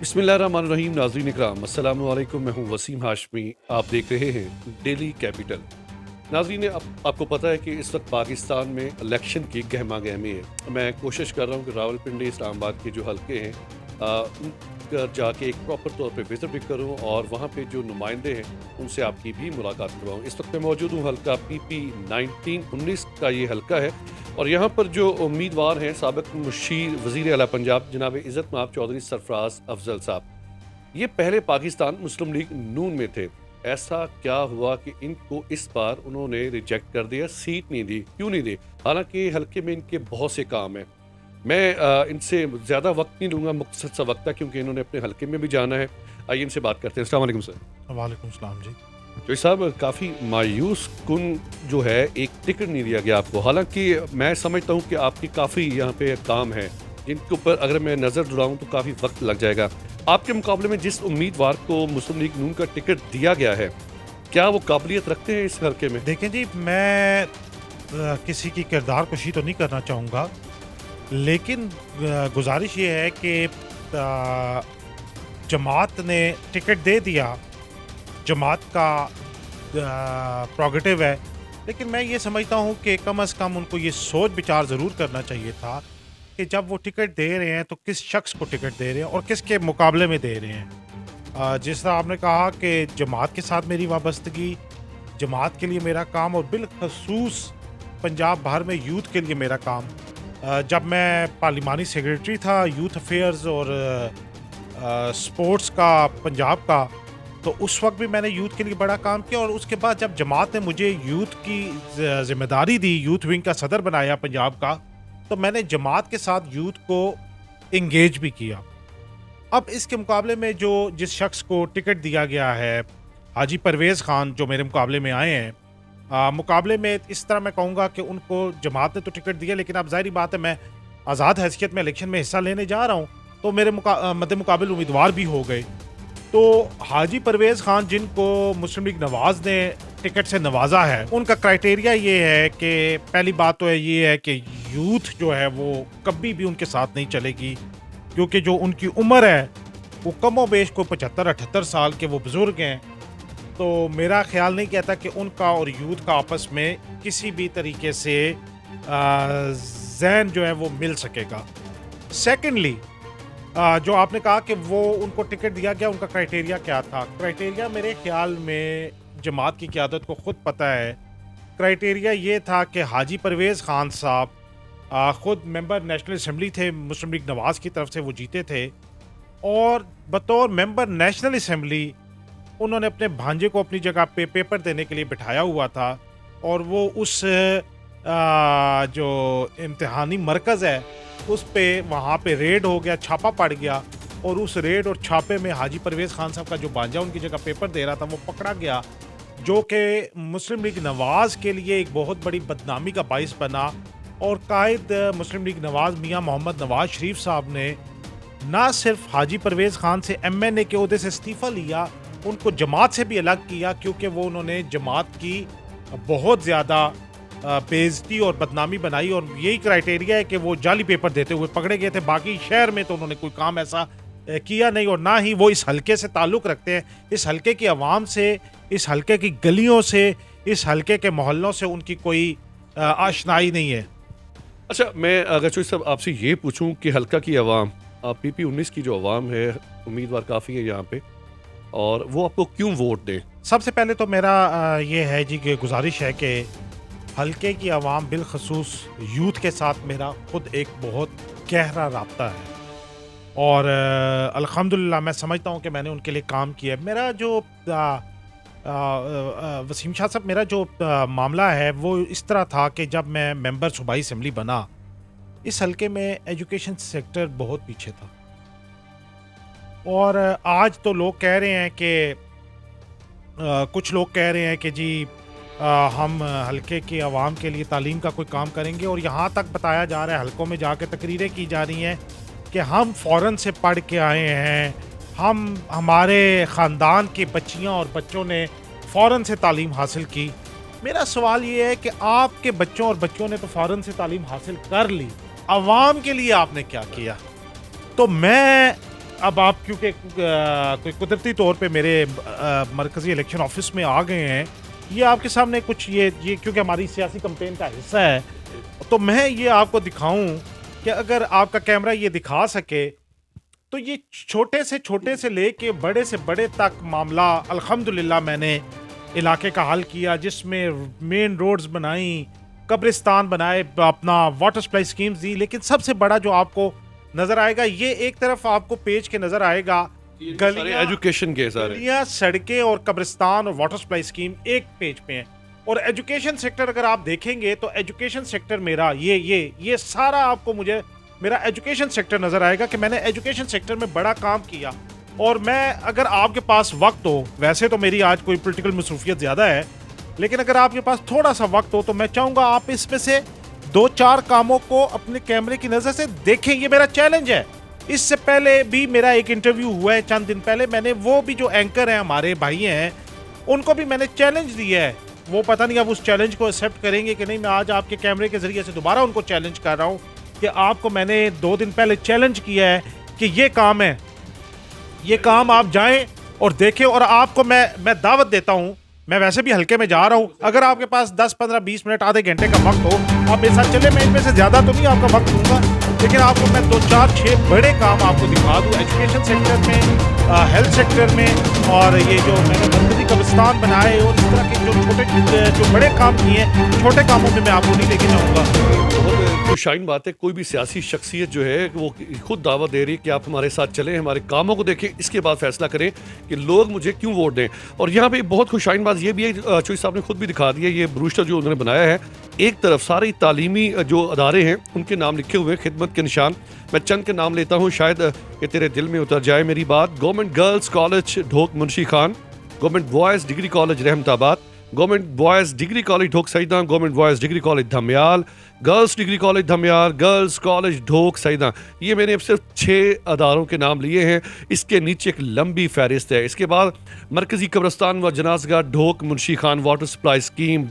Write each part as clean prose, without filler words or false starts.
बिस्मिल्लाहिर्रहमानिर्रहीम। नाज़रीन इकराम, अस्सलाम वालेकुम। मैं हूँ वसीम हाशमी। आप देख रहे हैं डेली कैपिटल। नाज़रीन, आपको पता है कि इस वक्त पाकिस्तान में इलेक्शन की गहमा गहमी है। मैं कोशिश कर रहा हूँ कि रावलपिंडी इस्लामाबाद के जो हल्के हैं उन पर जाके एक प्रॉपर तौर पे विज़िट भी करूँ और वहाँ पे जो नुमाइंदे हैं उनसे आपकी भी मुलाकात करवाऊँ। इस वक्त मैं मौजूद हूँ हल्का PP 19 का ये हल्का है और यहाँ पर जो उम्मीदवार हैं साबिक़ मुशीर वज़ीर आला पंजाब जनाब इज़्ज़त माब चौधरी सरफराज अफजल साहब, ये पहले पाकिस्तान मुस्लिम लीग नून में थे। ऐसा क्या हुआ कि इनको इस बार उन्होंने रिजेक्ट कर दिया, सीट नहीं दी? क्यों नहीं दी? हालांकि हल्के में इनके बहुत से काम हैं। मैं इनसे ज़्यादा वक्त नहीं लूँगा, मुख्तसर सा वक्त है क्योंकि इन्होंने अपने हल्के में भी जाना है। आइए इनसे बात करते हैं। अस्सलाम वालेकुम सर। वालेकुम सलाम जी। जोई साहब, काफ़ी मायूस कुन जो है, एक टिकट नहीं दिया गया आपको। हालाँकि मैं समझता हूँ कि आपकी काफ़ी यहाँ पे काम है, जिनके ऊपर अगर मैं नज़र दौड़ाऊँ तो काफ़ी वक्त लग जाएगा। आपके मुकाबले में जिस उम्मीदवार को मुस्लिम लीग नून का टिकट दिया गया है, क्या वो काबिलियत रखते हैं इस हल्के में? देखें जी, मैं किसी की किरदार कुशी तो नहीं करना चाहूँगा, लेकिन गुज़ारिश ये है कि जमात ने टिकट दे दिया, जमात का प्रोगेटिव है, लेकिन मैं ये समझता हूँ कि कम से कम उनको ये सोच विचार ज़रूर करना चाहिए था कि जब वो टिकट दे रहे हैं तो किस शख्स को टिकट दे रहे हैं और किसके मुकाबले में दे रहे हैं। जिस तरह आपने कहा कि जमात के साथ मेरी वाबस्तगी, जमात के लिए मेरा काम और बिलखसूस पंजाब भर में यूथ के लिए मेरा काम। जब मैं पार्लिमानी सेक्रेटरी था यूथ अफेयर्स और स्पोर्ट्स का पंजाब का, तो उस वक्त भी मैंने यूथ के लिए बड़ा काम किया और उसके बाद जब जमात ने मुझे यूथ की जिम्मेदारी दी, यूथ विंग का सदर बनाया पंजाब का, तो मैंने जमात के साथ यूथ को इंगेज भी किया। अब इसके मुकाबले में जिस शख्स को टिकट दिया गया है, हाजी परवेज़ खान, जो मेरे मुकाबले में आए हैं, मुकाबले में इस तरह मैं कहूँगा कि उनको जमात ने तो टिकट दिया, लेकिन अब ज़ाहिर बात है मैं आज़ाद हैसियत में इलेक्शन में हिस्सा लेने जा रहा हूँ, तो मेरे मद्दे मुकाबिल उम्मीदवार भी हो गए। तो हाजी परवेज़ खान, जिनको मुस्लिम लीग नवाज़ ने टिकट से नवाजा है, उनका क्राइटेरिया ये है कि पहली बात तो ये है कि यूथ जो है वो कभी भी उनके साथ नहीं चलेगी, क्योंकि जो उनकी उम्र है वो कमोबेश को 75-78 साल के वो बुज़ुर्ग हैं। तो मेरा ख्याल नहीं कहता कि उनका और यूथ का आपस में किसी भी तरीके से ज़हन जो है वो मिल सकेगा। सेकेंडली, जो आपने कहा कि वो उनको टिकट दिया गया, उनका क्राइटेरिया क्या था? क्राइटेरिया मेरे ख्याल में जमात की क़यादत को ख़ुद पता है। क्राइटेरिया ये था कि हाजी परवेज़ खान साहब ख़ुद मेंबर नेशनल असम्बली थे, मुस्लिम लीग नवाज़ की तरफ से वो जीते थे, और बतौर मेंबर नेशनल असम्बली उन्होंने अपने भांजे को अपनी जगह पे पेपर देने के लिए बिठाया हुआ था, और वो उस जो इम्तिहानी मरकज़ है उस पे वहाँ पे रेड हो गया, छापा पड़ गया, और उस रेड और छापे में हाजी परवेज़ खान साहब का जो भांजा उनकी जगह पेपर दे रहा था वो पकड़ा गया, जो कि मुस्लिम लीग नवाज़ के लिए एक बहुत बड़ी बदनामी का बाइस बना। और कायद मुस्लिम लीग नवाज़ मियाँ मोहम्मद नवाज़ शरीफ साहब ने ना सिर्फ हाजी परवेज़ खान से MNA के ओहदे से इस्तीफ़ा लिया, उनको जमात से भी अलग किया, क्योंकि वो उन्होंने जमात की बहुत ज़्यादा बेइज्जती और बदनामी बनाई, और यही क्राइटेरिया है कि वो जाली पेपर देते हुए पकड़े गए थे। बाकी शहर में तो उन्होंने कोई काम ऐसा किया नहीं, और ना ही वो इस हल्के से ताल्लुक़ रखते हैं। इस हल्के की आवाम से, इस हल्के की गलियों से, इस हल्के के मोहल्लों से उनकी कोई आशनाई नहीं है। अच्छा, मैं अगर चोई साहब आपसे ये पूछूं कि हल्का की आवाम, PP 19 की जो आवाम है, उम्मीदवार काफ़ी है यहाँ पे, और वो आपको क्यों वोट दें? सबसे पहले तो मेरा ये है जी कि गुजारिश है कि हल्के की आवाम बिलखसूस यूथ के साथ मेरा ख़ुद एक बहुत गहरा राब्ता है, और अल्हम्दुलिल्लाह मैं समझता हूँ कि मैंने उनके लिए काम किया है। मेरा जो वसीम शाह साहब, मेरा जो मामला है वो इस तरह था कि जब मैं मेंबर सूबाई असम्बली बना, इस हल्के में एजुकेशन सेक्टर बहुत पीछे था, और आज तो लोग कह रहे हैं कि कुछ लोग कह रहे हैं कि जी हम हल्के की आवाम के लिए तालीम का कोई काम करेंगे, और यहाँ तक बताया जा रहा है, हल्कों में जाके तकरीरें की जा रही हैं कि हम फ़ौरन से पढ़ के आए हैं, हमारे ख़ानदान की बच्चियाँ और बच्चों ने फ़ौरन से तालीम हासिल की। मेरा सवाल ये है कि आपके बच्चों और बच्चियों ने तो फ़ौरन से तालीम हासिल कर ली, अवाम के लिए आपने क्या किया? तो मैं अब आप क्योंकि कोई कुदरती तौर पे मेरे मरकज़ी इलेक्शन ऑफिस में आ गए हैं, ये आपके सामने कुछ ये क्योंकि हमारी सियासी कैंपेन का हिस्सा है, तो मैं ये आपको दिखाऊं कि अगर आपका कैमरा ये दिखा सके तो ये छोटे से लेके बड़े से बड़े तक मामला अल्हम्दुलिल्लाह मैंने इलाके का हल किया, जिसमें मेन रोड्स बनाई, कब्रिस्तान बनाए, अपना वाटर सप्लाई स्कीम्स दी। लेकिन सबसे बड़ा जो आपको नजर आएगा, ये एक तरफ आपको पेज के नजर आएगा गलियां, एजुकेशन के सारे गलियां, सड़कें और कब्रिस्तान और वाटर सप्लाई स्कीम एक पेज पे हैं। और एजुकेशन सेक्टर अगर आप देखेंगे तो एजुकेशन सेक्टर मेरा ये सारा आपको मुझे मेरा एजुकेशन सेक्टर नजर आएगा कि मैंने एजुकेशन सेक्टर में बड़ा काम किया। और मैं, अगर आपके पास वक्त हो, वैसे तो मेरी आज कोई पॉलिटिकल मसरूफियत ज़्यादा है, लेकिन अगर आपके पास थोड़ा सा वक्त हो तो मैं चाहूँगा आप इसमें से 2-4 कामों को अपने कैमरे की नज़र से देखें। ये मेरा चैलेंज है। इससे पहले भी मेरा एक इंटरव्यू हुआ है चंद दिन पहले, मैंने वो भी जो एंकर हैं हमारे भाई हैं उनको भी मैंने चैलेंज दिया है। वो पता नहीं अब उस चैलेंज को एक्सेप्ट करेंगे कि नहीं। मैं आज आपके कैमरे के ज़रिए से दोबारा उनको चैलेंज कर रहा हूँ कि आपको मैंने 2 दिन पहले चैलेंज किया है कि ये काम है, ये काम आप जाएं और देखें। और आपको मैं दावत देता हूं, मैं वैसे भी हल्के में जा रहा हूं, अगर आपके पास 10, 15, 20 मिनट, आधे घंटे का वक्त हो, आप मेरे साथ चले। मैं इनमें से ज़्यादा तो नहीं आपका वक्त दूंगा, लेकिन आपको मैं 2, 4, 6 बड़े काम आपको दिखा दूं एजुकेशन सेक्टर में, हेल्थ सेक्टर में, और ये जो मैंने मरकज़ी कब्रिस्तान बनाए और इस तरह के जो बड़े काम किए हैं। छोटे कामों में मैं आपको नहीं लेके जाऊँगा। बहुत खुशाइन बात है। कोई भी सियासी शख्सियत जो है वो खुद दावा दे रही है कि आप हमारे साथ चलें, हमारे कामों को देखें, इसके बाद फैसला करें कि लोग मुझे क्यों वोट दें। और यहाँ पे बहुत खुशाइन बात ये भी है, चौधरी साहब ने खुद भी दिखा दिया, ये ब्रूस्टर जो उन्होंने बनाया है, एक तरफ सारे तालीमी जो अदारे हैं उनके नाम लिखे हुए हैं, खिदमत के निशान। मैं चंद के नाम लेता हूँ, शायद ये तेरे दिल में उतर जाए मेरी बात। Government girls college Dhok Munshi Khan, government boys degree college Rahmatabad, government boys degree college Dhok Saida, government boys degree college Dhamial, girls degree college Dhamial, girls college Dhok Saida. ये मैंने अब सिर्फ 6 अदारों के नाम लिए हैं। इसके नीचे एक लंबी फहरिस्त है। इसके बाद मरकज़ी कब्रस्तान व जनाजगाह Dhok Munshi Khan, water supply scheme,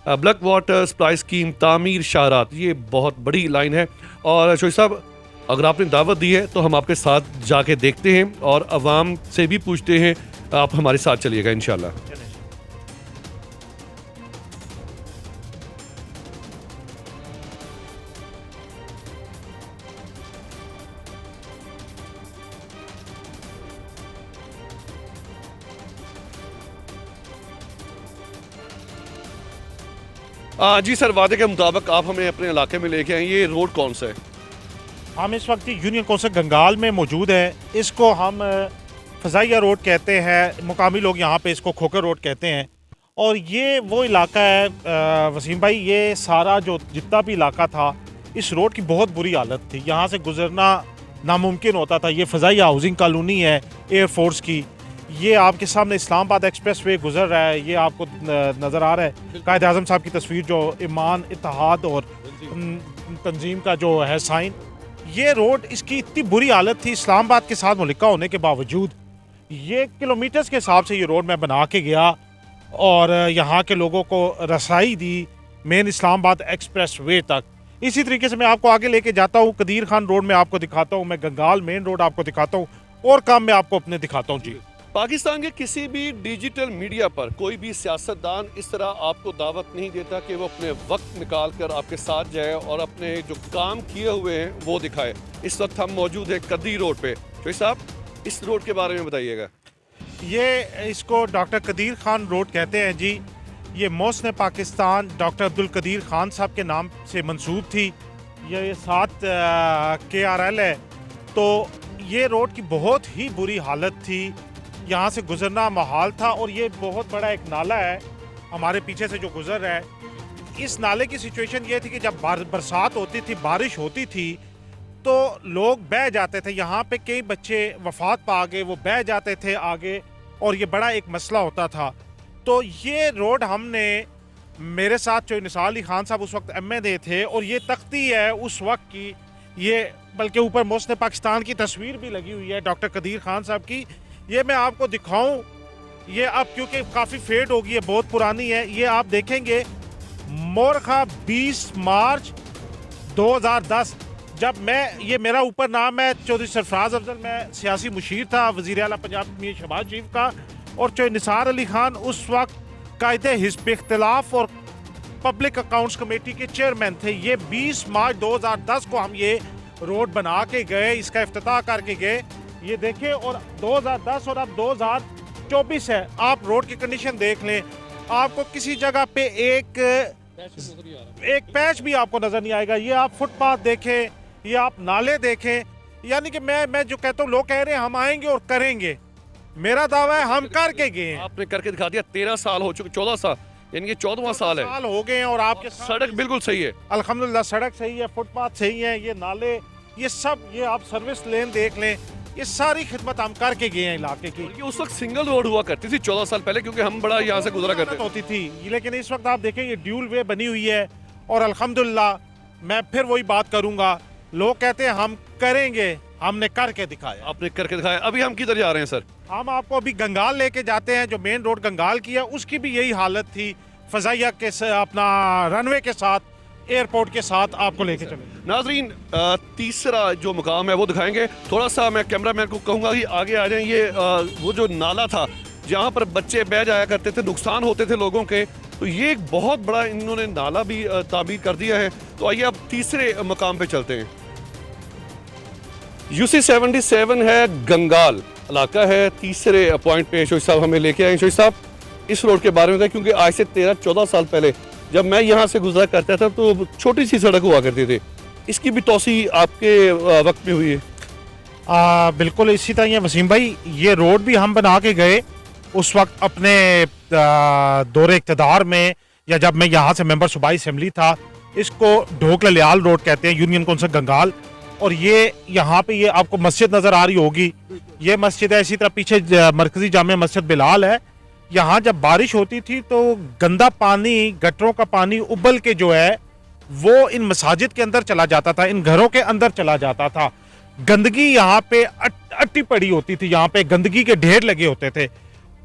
bulk water supply scheme, तामीर शाहरात। ये बहुत बड़ी लाइन है। और चौधरी साहब, अगर आपने दावत दी है तो हम आपके साथ जाके देखते हैं और अवाम से भी पूछते हैं। आप हमारे साथ चलिएगा इंशाल्लाह। जी सर, वादे के मुताबिक आप हमें अपने इलाके में लेके आए। ये रोड कौन सा है? हम इस वक्त यूनियन कौंसिल गंगाल में मौजूद है। इसको हम फ़ज़ाइया रोड कहते हैं, मुकामी लोग यहाँ पे इसको खोकर रोड कहते हैं। और ये वो इलाका है वसीम भाई, ये सारा जो जितना भी इलाका था, इस रोड की बहुत बुरी हालत थी। यहाँ से गुजरना नामुमकिन होता था। ये फ़ज़ाइया हाउसिंग कॉलोनी है एयरफोर्स की। ये आपके सामने इस्लामाबाद एक्सप्रेस वे गुजर रहा है, ये आपको नज़र आ रहा है। कायद आज़म साहब की तस्वीर, जो ईमान, इत्तेहाद और तंजीम का जो है साइन। ये रोड, इसकी इतनी बुरी हालत थी, इस्लामाबाद के साथ मुल्का होने के बावजूद। ये किलोमीटर्स के हिसाब से ये रोड मैं बना के गया और यहाँ के लोगों को रसाई दी मेन इस्लामाबाद एक्सप्रेस वे तक। इसी तरीके से मैं आपको आगे लेके जाता हूँ, कदीर खान रोड में आपको दिखाता हूँ, मैं गंगाल मेन रोड आपको दिखाता हूँ, और काम मैं आपको अपने दिखाता हूँ। जी, पाकिस्तान के किसी भी डिजिटल मीडिया पर कोई भी सियासतदान इस तरह आपको दावत नहीं देता कि वो अपने वक्त निकाल कर आपके साथ जाए और अपने जो काम किए हुए हैं वो दिखाए। इस वक्त हम मौजूद हैं कदीर रोड पे। चौधरी साहब, इस रोड के बारे में बताइएगा। ये इसको डॉक्टर कदीर खान रोड कहते हैं जी। ये मौसम पाकिस्तान डॉक्टर अब्दुल कदीर खान साहब के नाम से मंसूब थी। ये 7 KRL है। तो ये रोड की बहुत ही बुरी हालत थी, यहाँ से गुजरना महाल था। और ये बहुत बड़ा एक नाला है हमारे पीछे से जो गुजर रहा है। इस नाले की सिचुएशन ये थी कि जब बरसात होती थी, बारिश होती थी, तो लोग बह जाते थे। यहाँ पे कई बच्चे वफात पा गए, वो बह जाते थे आगे, और ये बड़ा एक मसला होता था। तो ये रोड हमने, मेरे साथ जो निसार अली खान साहब उस वक्त MA थे, और ये तख्ती है उस वक्त की, ये बल्कि ऊपर मौसम पाकिस्तान की तस्वीर भी लगी हुई है डॉक्टर कदीर खान साहब की। ये मैं आपको दिखाऊं, ये अब क्योंकि काफ़ी फेड हो गई है, बहुत पुरानी है। ये आप देखेंगे मोरखा 20 मार्च 2010 जब मैं ये मेरा ऊपर नाम है चौधरी सरफराज अफजल, मैं सियासी मुशीर था वज़ीर आला पंजाब मियां शहबाज शरीफ का, और चौधरी निसार अली खान उस वक्त कायदे हिज़्ब इख्तिलाफ और पब्लिक अकाउंट्स कमेटी के चेयरमैन थे। ये 20 मार्च 2010 को हम ये रोड बना के गए, इसका इफ्तिताह करके गए। ये देखिए, और 2010 और अब 2024 है, आप रोड की कंडीशन देख लें, आपको किसी जगह पे एक पैच भी आपको नजर नहीं आएगा। ये आप फुटपाथ देखें, ये आप नाले देखें, यानी कि मैं जो कहता हूँ, लोग कह रहे हैं हम आएंगे और करेंगे, मेरा दावा है हम करके गए हैं। आपने करके दिखा दिया। 13 साल हो चुके, 14 साल, यानी कि 14वां साल है। साल हो गए हैं और आपके सड़क बिल्कुल सही है, अल्हम्दुलिल्लाह सड़क सही है, फुटपाथ सही है, ये नाले, ये सब, ये आप सर्विस लेन देख लें, ये सारी खिदमत हम करके गए हैं इलाके की। ये उस वक्त सिंगल रोड हुआ करती थी 14 साल पहले, क्योंकि हम बड़ा यहाँ से गुजरा करते थे। होती थी, लेकिन इस वक्त आप देखें ये ड्यूल वे बनी हुई है, और अल्हम्दुलिल्लाह मैं फिर वही बात करूंगा, लोग कहते हैं हम करेंगे, हमने करके दिखाया। आपने करके दिखाया। अभी हम किधर जा रहे हैं सर? हम आपको अभी गंगाल लेके जाते हैं, जो मेन रोड गंगाल की है, उसकी भी यही हालत थी, फजाइया के अपना रनवे के साथ, एयरपोर्ट के साथ आपको लेके चले। नाजरीन, तीसरा जो मुकाम है वो दिखाएंगे। थोड़ा सा मैं कैमरामैन को कहूँगा कि आगे आ जाएं। ये वो जो नाला था जहाँ पर बच्चे बह जाया करते थे, नुकसान होते थे लोगों के, तो ये एक बहुत बड़ा इन्होंने नाला भी तामीर कर दिया है। तो आइए अब तीसरे मुकाम पे चलते हैं। UC 77 है, गंगाल इलाका है। तीसरे पॉइंट पे शोई साहब हमें लेके आए। शोई साहब, इस रोड के बारे में बताएं, क्योंकि आज से 13-14 साल पहले जब मैं यहाँ से गुजरा करता था तो छोटी सी सड़क हुआ करती थी। इसकी भी तोसी आपके वक्त में हुई है? बिल्कुल इसी तरह है वसीम भाई, ये रोड भी हम बना के गए उस वक्त अपने दौरे इक़्तिदार में, या जब मैं यहाँ से मेंबर सूबाई असेंबली था। इसको ढोक ललियाल रोड कहते हैं, यूनियन कौंसिल गंगाल। और ये यहाँ पे ये आपको मस्जिद नज़र आ रही होगी, ये मस्जिद है। इसी तरह पीछे मरकजी जामे मस्जिद बिलाल है। यहाँ जब बारिश होती थी तो गंदा पानी, गटरों का पानी उबल के जो है वो इन मसाजिद के अंदर चला जाता था, इन घरों के अंदर चला जाता था। गंदगी यहाँ पे अट्टी पड़ी होती थी, यहाँ पे गंदगी के ढेर लगे होते थे।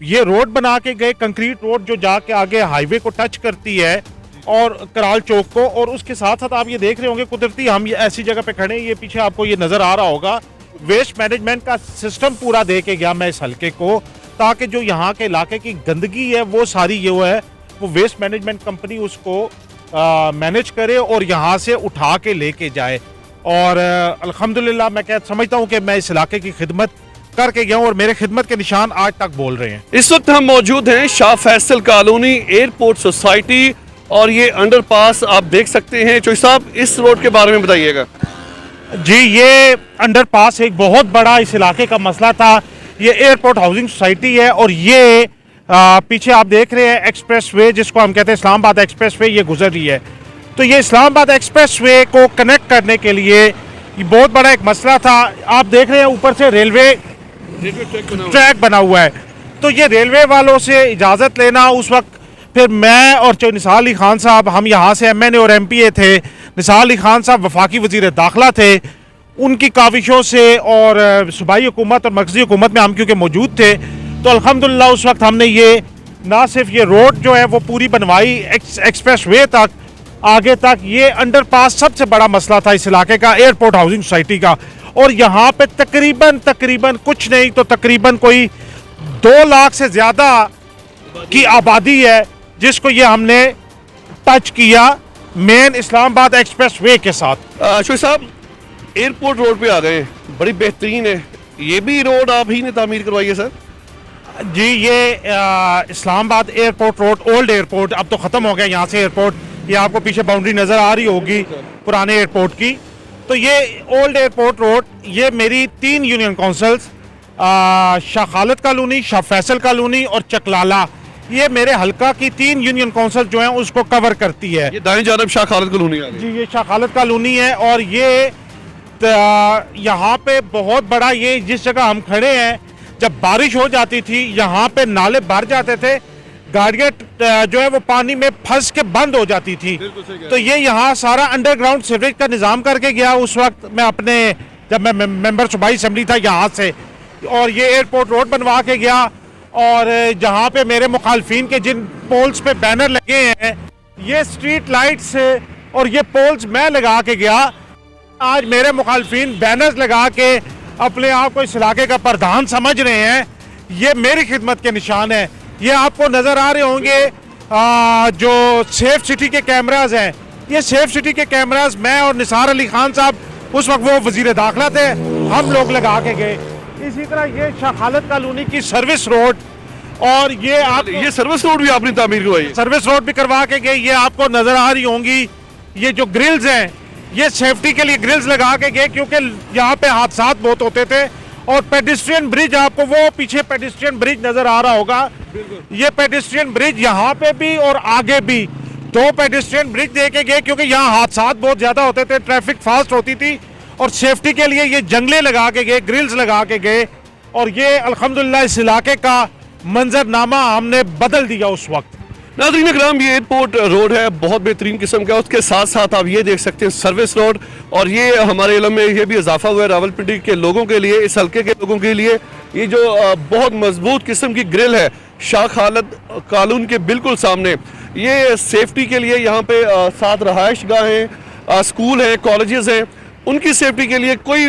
ये रोड बना के गए, कंक्रीट रोड जो जाके आगे हाईवे को टच करती है और कराल चौक को, और उसके साथ साथ आप ये देख रहे होंगे कुदरती हम ये ऐसी जगह पे खड़े हैं, ये पीछे आपको ये नजर आ रहा होगा, वेस्ट मैनेजमेंट का सिस्टम पूरा दे के गया मैं इस हल्के को, ताकि जो यहाँ के इलाके की गंदगी है वो सारी जो है वो वेस्ट मैनेजमेंट कंपनी उसको मैनेज करे और यहाँ से उठा के लेके जाए। और अल्हम्दुलिल्लाह मैं समझता हूँ कि मैं इस इलाके की खिदमत करके गया हूँ और मेरे खिदमत के निशान आज तक बोल रहे हैं। इस वक्त हम मौजूद हैं Shah Faisal colony airport society, और ये अंडरपास आप देख सकते हैं। चौधरी साहब, इस रोड के बारे में बताइएगा। जी, ये अंडरपास एक बहुत बड़ा इस इलाके का मसला था। ये एयरपोर्ट हाउसिंग सोसाइटी है, और ये पीछे आप देख रहे हैं एक्सप्रेस वे, जिसको हम कहते हैं इस्लामाबाद एक्सप्रेस वे, ये गुजर रही है। तो ये इस्लामाबाद एक्सप्रेस वे को कनेक्ट करने के लिए ये बहुत बड़ा एक मसला था। आप देख रहे हैं ऊपर से रेलवे ट्रैक बना हुआ है, तो ये रेलवे वालों से इजाज़त लेना, उस वक्त फिर मैं और जो निसार अली खान साहब, हम यहाँ से MNA और MPA थे, निसार अली खान साहब वफाकी वज़ीर दाखिला थे, उनकी काविशों से और सूबाई हुकूमत और मरकज़ी हुकूमत में हम क्योंकि मौजूद थे, तो अल्हम्दुलिल्लाह उस वक्त हमने ये ना सिर्फ ये रोड जो है वो पूरी बनवाई एक्सप्रेस वे तक, आगे तक। ये अंडरपास सबसे बड़ा मसला था इस इलाके का, एयरपोर्ट हाउसिंग सोसाइटी का। और यहाँ पे तकरीबन कुछ नहीं तो तकरीबन कोई 2 लाख से ज़्यादा की आबादी है, जिसको ये हमने टच किया मेन इस्लामाबाद एक्सप्रेस वे के साथ। शोई साहब, एयरपोर्ट रोड पे आ गए, बड़ी बेहतरीन है। ये भी रोड आप ही ने तामीर करवाई है सर? जी, ये Islamabad airport road, old airport, अब तो ख़त्म हो गया यहाँ से एयरपोर्ट। ये आपको पीछे बाउंड्री नज़र आ रही होगी पुराने एयरपोर्ट की। तो ये ओल्ड एयरपोर्ट रोड, ये मेरी 3 union councils, Shah Khalid colony, Shah Faisal colony और चकलाला, ये मेरे हल्का की 3 यूनियन काउंसिल जो हैं उसको कवर करती है। ये दाएं जानब शाह खालिद कॉलोनी आ गई। जी, ये शाह खालिद कॉलोनी है। और ये यहाँ पे बहुत बड़ा, ये जिस जगह हम खड़े हैं, जब बारिश हो जाती थी यहाँ पे नाले भर जाते थे, गाड़ियाँ जो है वो पानी में फंस के बंद हो जाती थी। तो ये यहाँ सारा अंडरग्राउंड सीवरेज का निज़ाम करके गया उस वक्त मैं अपने, जब मैं मेंबर सूबाई असेंबली था यहाँ से, और ये एयरपोर्ट रोड बनवा के गया। और जहाँ पे मेरे मुखालफिन के जिन पोल्स पे बैनर लगे हैं, ये स्ट्रीट लाइट्स और ये पोल्स मैं लगा के गया। आज मेरे मुखालफिन बैनर्स लगा के अपने आप को इस इलाके का प्रधान समझ रहे हैं, ये मेरी खिदमत के निशान है। ये आपको नज़र आ रहे होंगे जो सेफ सिटी के कैमराज हैं, ये सेफ सिटी के कैमराज मैं और निसार अली खान साहब, उस वक्त वो वजीर दाखिला थे, हम लोग लगा के गए। इसी तरह ये शाह खालिद कॉलोनी की सर्विस रोड, और ये सर्विस रोड भी आपने तामीर करवाई? सर्विस रोड भी करवा के गए। ये आपको नजर आ रही होंगी, ये जो ग्रिल्स हैं ये सेफ्टी के लिए ग्रिल्स लगा के गए, क्योंकि यहाँ पे हादसात बहुत होते थे। और पेडिस्ट्रियन ब्रिज, आपको वो पीछे पेडिस्ट्रियन ब्रिज नजर आ रहा होगा, ये पेडिस्ट्रियन ब्रिज यहाँ पे भी और आगे भी 2 पेडिस्ट्रियन ब्रिज दे के गए, क्योंकि यहाँ हादसात बहुत ज्यादा होते थे, ट्रैफिक फास्ट होती थी, और सेफ्टी के लिए ये जंगले लगा के गए, ग्रिल्स लगा के गए। और ये अल्हम्दुलिल्लाह इस इलाके का मंजरनामा हमने बदल दिया उस वक्त। नाज़रीन इकराम, ये एयरपोर्ट रोड है, बहुत बेहतरीन किस्म का। उसके साथ साथ आप ये देख सकते हैं सर्विस रोड, और ये हमारे इल्म में ये भी इजाफा हुआ है रावलपिंडी के लोगों के लिए, इस हल्के के लोगों के लिए। ये जो बहुत मजबूत किस्म की ग्रिल है शाह खालिद कॉलोनी के बिल्कुल सामने, ये सेफ्टी के लिए यहाँ पे 7 रहायश गाहें, स्कूल हैं, कॉलेजेस हैं, उनकी सेफ्टी के लिए कोई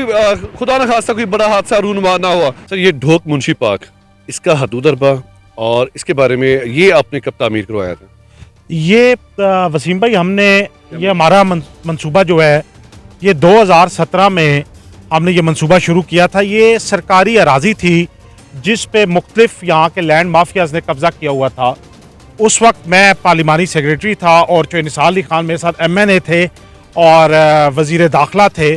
खुदा न खास्ता कोई बड़ा हादसा रूनुमा ना हुआ। सर, ये ढोक मुंशी पार्क, इसका हदूद अरबा और इसके बारे में ये आपने कब तामीर करवाया था? ये वसीम भाई, हमने ये हमारा मंसूबा जो है ये 2017 में हमने ये मंसूबा शुरू किया था। ये सरकारी अराजी थी जिस पे मुख्तलिफ यहाँ के लैंड माफियाज ने कब्जा किया हुआ था। उस वक्त मैं पार्लिमानी सेक्रेटरी था और जो निसार अली खान मेरे साथ MNA थे और वजीर दाखिला थे।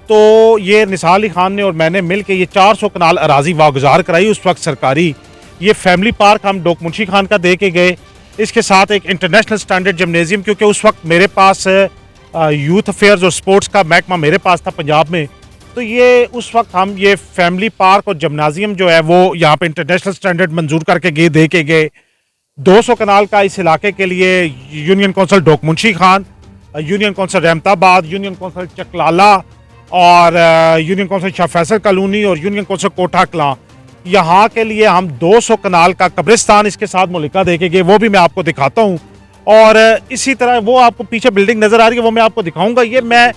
तो ये निसार अली खान ने और मैंने मिल के ये 400 कनाल अराजी वागुजार कराई उस वक्त सरकारी। ये फैमिली पार्क हम डोक मुंशी खान का दे के गए, इसके साथ एक इंटरनेशनल स्टैंडर्ड जिम्नेजियम, क्योंकि उस वक्त मेरे पास यूथ अफेयर्स और स्पोर्ट्स का महकमा मेरे पास था पंजाब में। तो ये उस वक्त हम ये फैमिली पार्क और जिम्नाजियम जो है वो यहाँ पे इंटरनेशनल स्टैंडर्ड मंजूर करके गए, दे के गए। 200 कनाल का इस इलाके के लिए union council Dhok Munshi Khan, union council Rahmatabad, union council Chaklala और union council Shah Faisal colony और यूनियन कौंसिल कोठा कलां, यहाँ के लिए हम 200 कनाल का कब्रिस्तान इसके साथ मुलिका दे के गए, वो भी मैं आपको दिखाता हूँ। और इसी तरह वो आपको पीछे बिल्डिंग नज़र आ रही है, वो मैं आपको दिखाऊंगा। ये मैं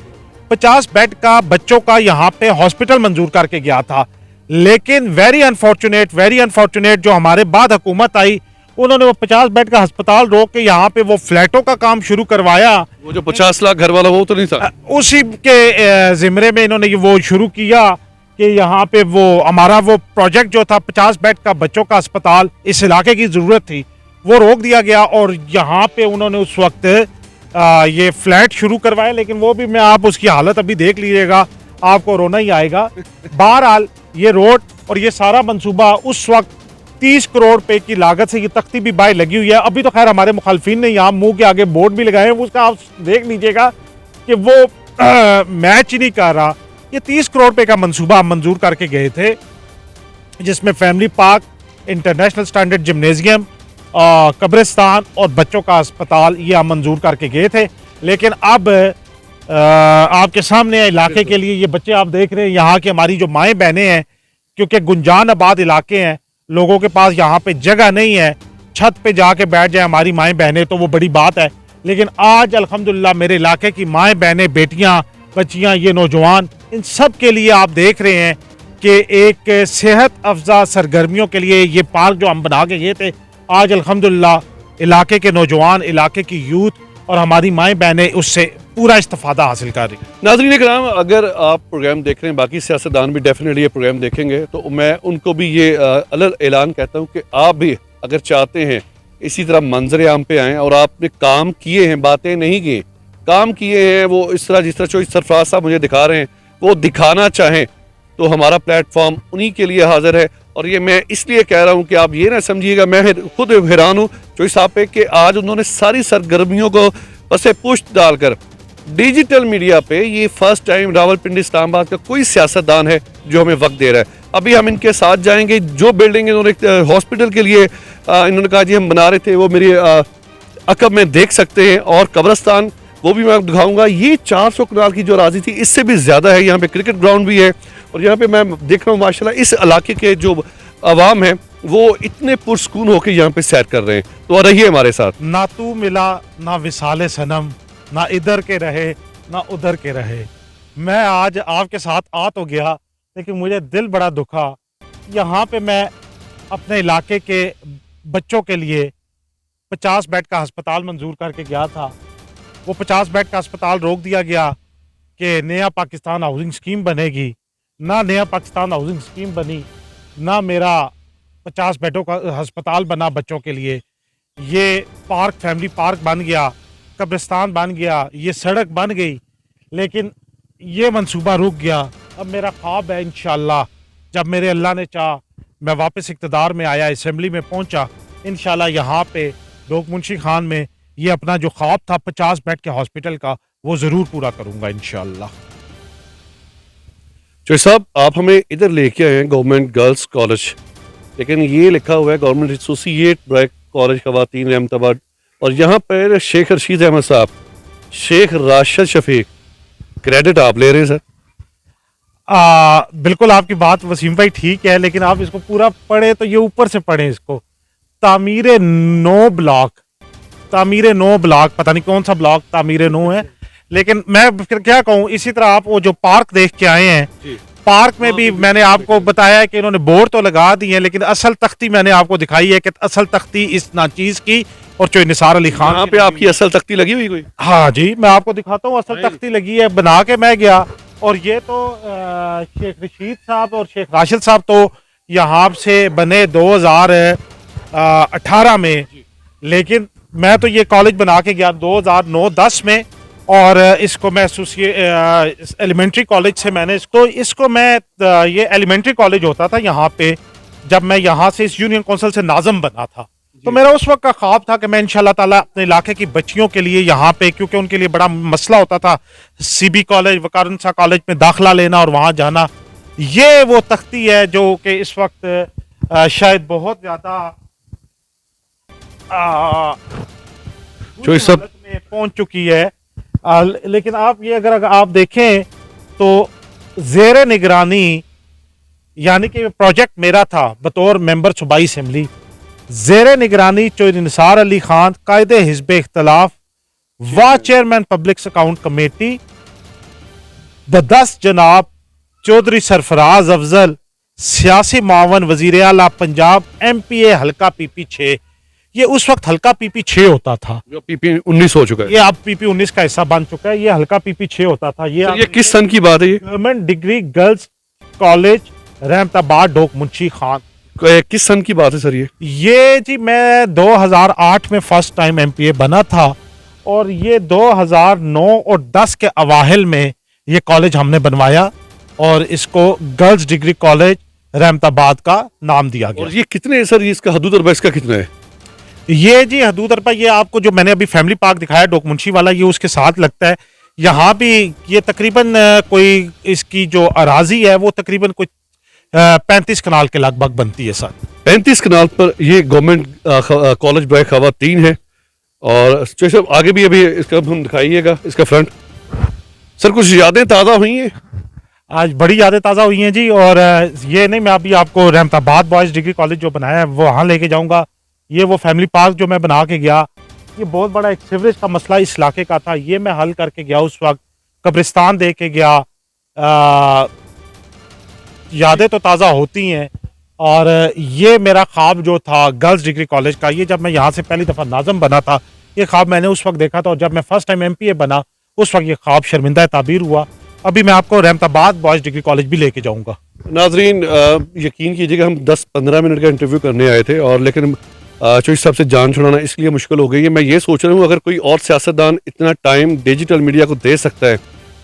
50 बेड का बच्चों का यहाँ पे हॉस्पिटल मंजूर करके गया था, लेकिन वेरी अनफॉर्चुनेट जो हमारे बाद हुकूमत आई, उन्होंने वो 50 बेड का अस्पताल रोक के यहाँ पे वो फ्लैटों का काम शुरू करवाया। वो जो 50 लाख घर वाला वो तो नहीं था, उसी के जिम्मे में इन्होंने ये वो शुरू किया कि यहाँ पे वो हमारा वो प्रोजेक्ट जो था 50 बेड का बच्चों का अस्पताल इस इलाके की ज़रूरत थी, वो रोक दिया गया। और यहाँ पे उन्होंने उस वक्त ये फ्लैट शुरू करवाए, लेकिन वो भी मैं आप उसकी हालत अभी देख लीजिएगा, आपको रोना ही आएगा। बहरहाल ये रोड और ये सारा मंसूबा उस वक्त 30 करोड़ रुपए की लागत से, ये तख्ती भी बाहर लगी हुई है। अभी तो खैर हमारे मुखालफिन ने यहाँ मुंह के आगे बोर्ड भी लगाए हैं, उसका आप देख लीजिएगा कि वो मैच ही नहीं कर रहा। ये 30 करोड़ रुपए का मंसूबा हम मंजूर करके गए थे, जिसमें family park, international standard gymnasium, कब्रिस्तान और बच्चों का अस्पताल ये हम मंजूर करके गए थे। लेकिन अब आपके सामने इलाके के लिए ये बच्चे आप देख रहे हैं, यहाँ की हमारी जो माएँ बहनें हैं, क्योंकि गुंजान आबाद इलाके हैं, लोगों के पास यहाँ पे जगह नहीं है, छत पे जाके बैठ जाए हमारी माएँ बहनें तो वो बड़ी बात है। लेकिन आज अल्हम्दुलिल्लाह मेरे इलाके की माएँ बहनें, बेटियाँ, बच्चियाँ, ये नौजवान, इन सब के लिए आप देख रहे हैं कि एक सेहत अफजा सरगर्मियों के लिए ये पार्क जो हम बना के गए थे, आज अल्हम्दुलिल्लाह इलाके के नौजवान, इलाके की यूथ और हमारी माएँ बहनें उससे पूरा इस्तेफादा हासिल कर रही। नाज़रीन इकराम, अगर आप प्रोग्राम देख रहे हैं, बाकी सियासतदान भी डेफिनेटली ये प्रोग्राम देखेंगे, तो मैं उनको भी ये अलग ऐलान कहता हूँ कि आप भी अगर चाहते हैं इसी तरह मंजर आम पे आएँ और आपने काम किए हैं, बातें नहीं की, काम किए हैं, वो इस तरह जिस तरह जो सरफराज साहब मुझे दिखा रहे हैं वो दिखाना चाहें, तो हमारा प्लेटफॉर्म उन्हीं के लिए हाजिर है। और ये मैं इसलिए कह रहा हूँ कि आप ये ना समझिएगा, मैं खुद हैरान हूँ चोई साहब पे कि आज उन्होंने सारी सरगर्मियों को पसे पुष्ट डालकर डिजिटल मीडिया पे ये फर्स्ट टाइम रावलपिंडी इस्लामाबाद का कोई सियासतदान है जो हमें वक्त दे रहा है। अभी हम इनके साथ जाएंगे, जो बिल्डिंग इन्होंने हॉस्पिटल के लिए इन्होंने कहा जी हम बना रहे थे, वो मेरी अकब में देख सकते हैं, और कब्रिस्तान वो भी मैं दिखाऊंगा। ये 400 कनाल की जो राजी थी इससे भी ज़्यादा है। यहाँ पे क्रिकेट ग्राउंड भी है, और यहाँ पे मैं देख रहा हूँ माशाल्लाह इस इलाके के जो अवाम है वो इतने पुरसकून होकर यहाँ पे सैर कर रहे हैं। तो रहिए हमारे साथ। ना तू मिला ना विसाले सनम, ना इधर के रहे ना उधर के रहे, मैं आज आपके साथ आ तो गया, लेकिन मुझे दिल बड़ा दुखा। यहाँ पे मैं अपने इलाके के बच्चों के लिए 50 बेड का अस्पताल मंजूर करके गया था। वो 50 बेड का अस्पताल रोक दिया गया कि नया पाकिस्तान हाउसिंग स्कीम बनेगी। ना नया पाकिस्तान हाउसिंग स्कीम बनी, ना मेरा 50 बेडों का अस्पताल बना बच्चों के लिए। ये पार्क फैमिली पार्क बन गया, कब्रिस्तान बन गया, ये सड़क बन गई, लेकिन ये मंसूबा रुक गया। अब मेरा ख्वाब है इंशाल्लाह, जब मेरे अल्लाह ने चाहा, मैं वापस इक़्तिदार में आया, असेंबली में पहुंचा, इंशाल्लाह यहाँ पे डोक मुंशी खान में ये अपना जो ख्वाब था 50 बेड के हॉस्पिटल का, वो ज़रूर पूरा करूँगा इंशाल्लाह। जो साहब आप हमें इधर लेके आए हैं गवर्नमेंट गर्ल्स कॉलेज, लेकिन ये लिखा हुआ है गवर्नमेंट एसोसिएट ब्लैक कॉलेज खवातीन रहमताबाद, और यहाँ पर शेख रशीद अहमद साहब, शेख राशिद शफीक, क्रेडिट आप ले रहे हैं सर। बिल्कुल आपकी बात वसीम भाई ठीक है, लेकिन आप इसको पूरा पढ़े तो ये ऊपर से पढ़े इसको। तामीर नो ब्लॉक, तामीर नो ब्लॉक, पता नहीं कौन सा ब्लॉक तामीर नो है, लेकिन मैं फिर क्या कहूँ। इसी तरह आप वो जो पार्क देख के आए हैं, जी। पार्क में भी मैंने आपको बताया है कि इन्होंने बोर्ड तो लगा दी है, लेकिन असल तख्ती मैंने आपको दिखाई है कि असल तख्ती इस नाचीज की और जो निसार अली खान यहाँ की पे लगी आपकी हुई असल तख्ती लगी हुई कोई? है। हाँ जी, मैं आपको दिखाता हूँ, असल नहीं। तख्ती लगी है, बना के मैं गया। और ये तो शेख रशीद साहब और शेख राशिद साहब तो यहाँ से बने 2018 में, लेकिन मैं तो ये कॉलेज बना के गया 2009-10 में। और इसको मैं एलिमेंट्री कॉलेज से मैंने इसको मैं ये एलिमेंट्री कॉलेज होता था यहाँ पे, जब मैं यहाँ से इस यूनियन काउंसिल से नाज़म बना था। तो मेरा उस वक्त का ख्वाब था कि मैं इंशाल्लाह ताला अपने इलाके की बच्चियों के लिए यहाँ पे, क्योंकि उनके लिए बड़ा मसला होता था सीबी कॉलेज वकारुंसा कॉलेज में दाखिला लेना और वहाँ जाना। ये वो तख्ती है जो कि इस वक्त शायद बहुत ज़्यादा जो इस सब हालत में पहुंच चुकी है। लेकिन आप ये अगर आप देखें तो जेर निगरानी, यानी कि प्रोजेक्ट मेरा था बतौर मेंबर सूबाई असेंबली, जेर निगरानी चौधरी निसार अली खान कायदे हिज़्ब इख्तलाफ व चेयरमैन पब्लिक अकाउंट कमेटी द10 जनाब चौधरी सरफराज अफजल, सियासी मावन वजीर आला पंजाब, MPA हल्का PP 6। ये उस वक्त हल्का PP 6 होता था, जो PP 19 हो चुका है। ये अब PP 19 का हिस्सा बन चुका है। ये हल्का PP 6 होता था। ये किस सन की बात है ये? Government degree girls college Rahmatabad डोक मुंशी खान। किस सन की बात है सर ये? ये जी मैं 2008 में फर्स्ट टाइम MPA बना था, और ये 2009 और 10 के अवाहिल में ये कॉलेज हमने बनवाया और इसको गर्ल्स डिग्री कॉलेज रहमताबाद का नाम दिया गया। और ये कितने है सर, ये इसका हदूद अरबा इसका कितना है? ये जी हदूद अरबा, ये आपको जो मैंने अभी फैमिली पार्क दिखाया डोक मुंशी वाला, ये उसके साथ लगता है। यहाँ भी ये तकरीबन कोई इसकी जो अराजी है वो तकरीबन कुछ 35 कनाल के लगभग बनती है सर। 35 कनाल पर ये गवर्नमेंट कॉलेज ब्लैक खवातीन है। और जो सब आगे भी अभी इसका हम दिखाइएगा, इसका फ्रंट। सर कुछ यादें ताज़ा हुई हैं? आज बड़ी यादें ताज़ा हुई हैं जी। और ये नहीं, मैं अभी आपको रहमताबाद बॉयज़ डिग्री कॉलेज जो बनाया है वो वहाँ लेके जाऊँगा। ये वो फैमिली पार्क जो मैं बना के गया, ये बहुत बड़ा एक सीवरेज का मसला इस इलाके का था, ये मैं हल करके गया उस वक्त। कब्रिस्तान दे के गया। यादें तो ताज़ा होती हैं। और ये मेरा ख्वाब जो था गर्ल्स डिग्री कॉलेज का, ये जब मैं यहाँ से पहली दफ़ा नाज़म बना था, ये ख्वाब मैंने उस वक्त देखा था। और जब मैं फर्स्ट टाइम MPA बना, उस वक्त ये ख्वाब शर्मिंदा ताबीर हुआ। अभी मैं आपको रहमताबाद बॉयज़ डिग्री कॉलेज भी लेके जाऊँगा। नाजरीन यकीन कीजिएगा, हम 10-15 मिनट का इंटरव्यू करने आए थे, और लेकिन चौधरी साहब से जान छुड़ाना इसलिए मुश्किल हो गई है। मैं ये सोच रहा हूँ अगर कोई और सियासतदान इतना टाइम डिजिटल मीडिया को दे सकता है,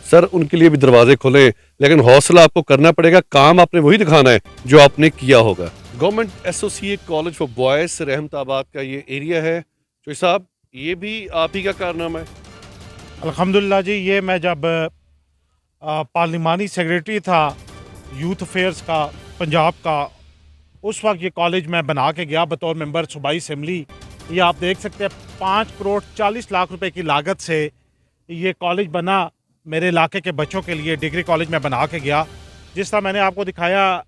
सर उनके लिए भी दरवाजे खोले, लेकिन हौसला आपको करना पड़ेगा। काम आपने वही दिखाना है जो आपने किया होगा। Government associate college for boys Rahmatabad का ये एरिया है। चौधरी साहब ये भी आप ही का कारनामा है? अल्हम्दुलिल्लाह जी, ये मैं जब पार्लिमानी सेक्रेटरी था यूथ अफेयर्स का पंजाब का, उस वक्त ये कॉलेज मैं बना के गया बतौर मेंबर सूबाई असेंबली। ये आप देख सकते हैं 5 करोड़ 40 लाख रुपए की लागत से ये कॉलेज बना मेरे इलाके के बच्चों के लिए। डिग्री कॉलेज में बना के गया, जिस तरह मैंने आपको दिखाया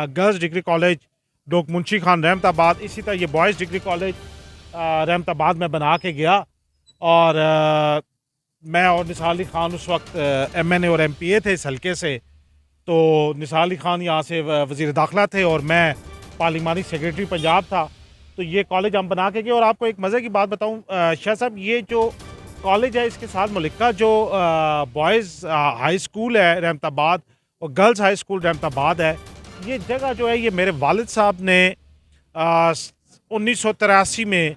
गर्ल्स डिग्री कॉलेज डोक मुंशी खान रहमताबाद, इसी तरह ये बॉयज़ डिग्री कॉलेज रहमताबाद में बना के गया। और मैं और निसार अली ख़ान उस वक्त MNA और MPA थे इस हल्के से। तो निसार अली ख़ान यहाँ से वज़ीर दाखिला थे और मैं पार्लिमानी सेक्रेटरी पंजाब था। तो ये कॉलेज हम बना के गए। और आपको एक मज़े की बात बताऊँ शाह साहब, ये जो कॉलेज है इसके साथ मुल्लिका जो बॉयज़ हाई स्कूल है रहमताबाद और गर्ल्स हाई स्कूल रहमताबाद है, ये जगह जो है ये मेरे वालिद साहब ने 1983 में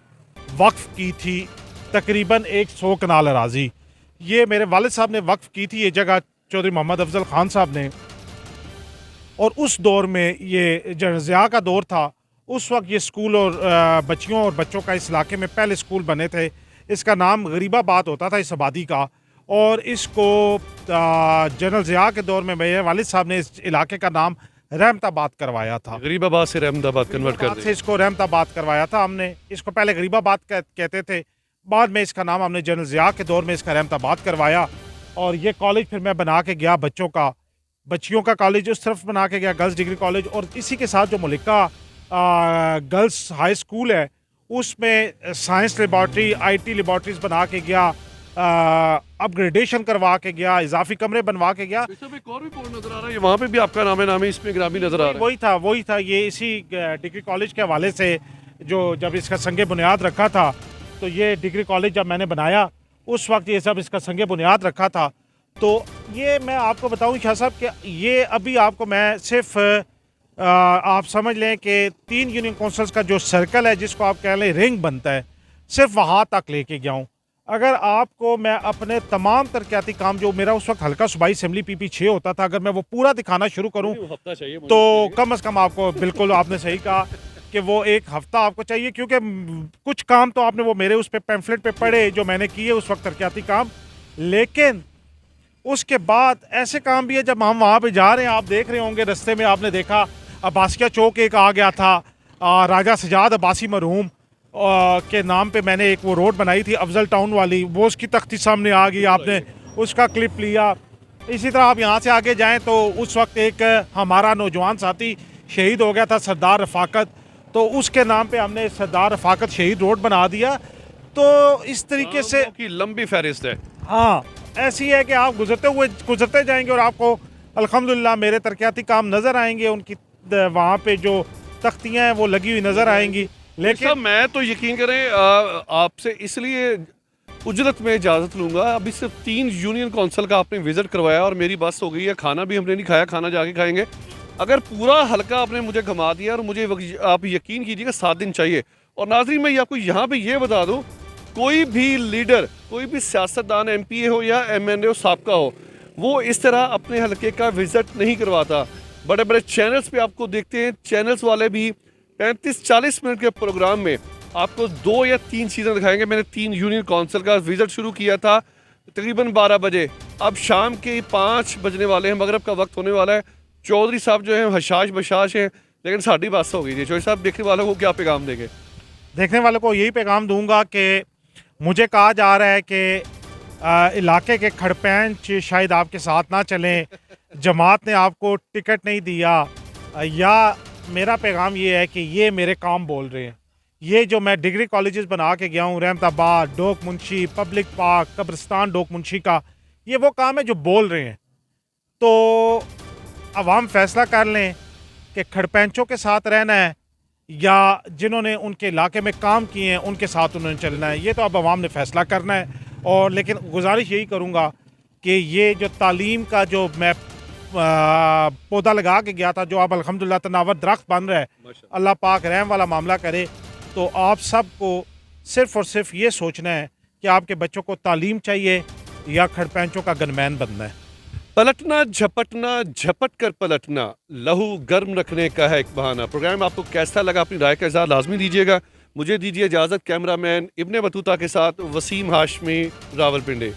वक्फ़ की थी, तकरीबन 100 कनाल अराज़ी। ये मेरे वालिद साहब ने वक्फ़ की थी ये जगह चौधरी मोहम्मद अफजल ख़ान साहब ने। और उस दौर में ये जनरल ज़िया का दौर था। उस वक्त ये स्कूल और बच्चियों और बच्चों का इस इलाके में पहले स्कूल बने थे। इसका नाम गरीबाबाद होता था इस आबादी का। और इसको जनरल ज़िया के दौर में मेरे वालिद साहब ने इस इलाके का नाम रहमताबाद करवाया था। गरीबाबाद से रहमताबाद कन्वर्ट कर गरीबाबाद से दिया। इसको रहमताबाद करवाया था हमने। इसको पहले गरीबाबाद कहते थे, बाद में इसका नाम हमने जनरल ज़िया के दौर में इसका रहमताबाद करवाया। और ये कॉलेज फिर मैं बना के गया बच्चियों का कॉलेज उस तरफ बना के गया, गर्ल्स डिग्री कॉलेज। और इसी के साथ जो मुल्लिका गर्ल्स हाई स्कूल है उसमें साइंस लेबॉर्ट्री IT लेबॉर्ट्रीज बना के गया, अपग्रेडेशन करवा के गया, इजाफी कमरे बनवा के गया। इसमें एक और भी बोर्ड नजर आ रहा है, वहाँ पे भी आपका नाम है, इसमें ग्रामी नजर आ रहा है। वही था ये इसी डिग्री कॉलेज के हवाले से जो जब इसका संगे बुनियाद रखा था, तो ये डिग्री कॉलेज जब मैंने बनाया उस वक्त ये सब इसका संगे बुनियाद रखा था। तो ये मैं आपको बताऊं शाह साहब कि ये अभी आपको मैं सिर्फ आप समझ लें कि 3 यूनियन काउंसिल्स का जो सर्कल है जिसको आप कह लें रिंग बनता है, सिर्फ वहाँ तक लेके गया हूँ। अगर आपको मैं अपने तमाम तरक्याती काम जो मेरा उस वक्त हल्का सूबाई असेंबली PP6 होता था, अगर मैं वो पूरा दिखाना शुरू करूँ हफ्ता चाहिए मुझे तो इसके लिए। कम से कम आपको, बिल्कुल आपने सही कहा कि वो एक हफ्ता आपको चाहिए, क्योंकि कुछ काम तो आपने वो मेरे उस पे पैम्फलेट पे पढ़े जो मैंने किए उस वक्त तरक्याती काम। लेकिन उसके बाद ऐसे काम भी है जब हम वहाँ पे जा रहे हैं, आप देख रहे होंगे रास्ते में आपने देखा अब्बासिया चौक एक आ गया था, राजा सजाद अब्बासी मरहूम के नाम पे मैंने एक वो रोड बनाई थी अफजल टाउन वाली, वो उसकी तख्ती सामने आ गई, आपने उसका क्लिप लिया। इसी तरह आप यहाँ से आगे जाएं तो उस वक्त एक हमारा नौजवान साथी शहीद हो गया था सरदार रफ़ाकत, तो उसके नाम पे हमने सरदार रफ़ाकत शहीद रोड बना दिया। तो इस तरीके से की लंबी फहरिस्त है। हाँ, ऐसी है कि आप गुजरते जाएंगे और आपको अल्हम्दुलिल्लाह मेरे तरक्याती काम नज़र आएंगे, उनकी वहाँ पे जो तख्तियाँ हैं वो लगी हुई नज़र आएंगी। लेकिन लेकिन मैं तो यकीन करें आपसे इसलिए उजरत में इजाज़त लूँगा। अभी सिर्फ 3 यूनियन काउंसिल का आपने विज़िट करवाया और मेरी बस हो गई है, खाना भी हमने नहीं खाया, खाना जाके खाएंगे। अगर पूरा हल्का आपने मुझे घुमा दिया और मुझे आप यकीन कीजिएगा 7 दिन चाहिए। और नाज़रीन मैं आपको यहाँ पे ये बता दूँ, कोई भी लीडर, कोई भी सियासतदान MPA हो या MNA हो साबका हो, वो इस तरह अपने हल्के का विज़िट नहीं करवाता। बड़े बड़े चैनल्स पे आपको देखते हैं, चैनल्स वाले भी 35-40 मिनट के प्रोग्राम में आपको 2 या 3 चीज़ें दिखाएंगे। मैंने 3 यूनियन काउंसिल का विज़िट शुरू किया था तकरीबन 12 बजे, अब शाम के 5 बजने वाले हैं, मगरब का वक्त होने वाला है। चौधरी साहब जो हैं हशाश बशाश हैं, लेकिन साड़ी बस हो गई थी। चौधरी साहब देखने वालों को क्या पैगाम देंगे? देखने वालों को यही पैगाम दूंगा कि मुझे कहा जा रहा है कि इलाके के खड़पैंच शायद आपके साथ ना चलें, जमात ने आपको टिकट नहीं दिया, या मेरा पैगाम ये है कि ये मेरे काम बोल रहे हैं। ये जो मैं डिग्री कॉलेजेस बना के गया हूँ, रहमताबाद, डोक मुंशी, पब्लिक पार्क, कब्रिस्तान डोक मुंशी का, ये वो काम है जो बोल रहे हैं। तो अवाम फैसला कर लें कि खड़पैंचों के साथ रहना है या जिन्होंने उनके इलाके में काम किए हैं उनके साथ उन्होंने चलना है। ये तो अब अवाम ने फैसला करना है। और लेकिन गुजारिश यही करूँगा कि ये जो तालीम का जो मैं पौधा लगा के गया था, जो अब अल्हम्दुलिल्लाह तनावर दरख्त बन रहा है, अल्लाह पाक रहम वाला मामला करे। तो आप सबको सिर्फ़ और सिर्फ ये सोचना है कि आपके बच्चों को तालीम चाहिए या खड़पैंचों का गनमैन बनना है। पलटना झपटना, झपट कर पलटना, लहू गर्म रखने का है एक बहाना। प्रोग्राम आपको कैसा लगा अपनी राय का इज़हार लाजमी दीजिएगा। मुझे दीजिए इजाज़त। कैमरामैन इब्ने बतूता के साथ वसीम हाशमी, रावलपिंडी।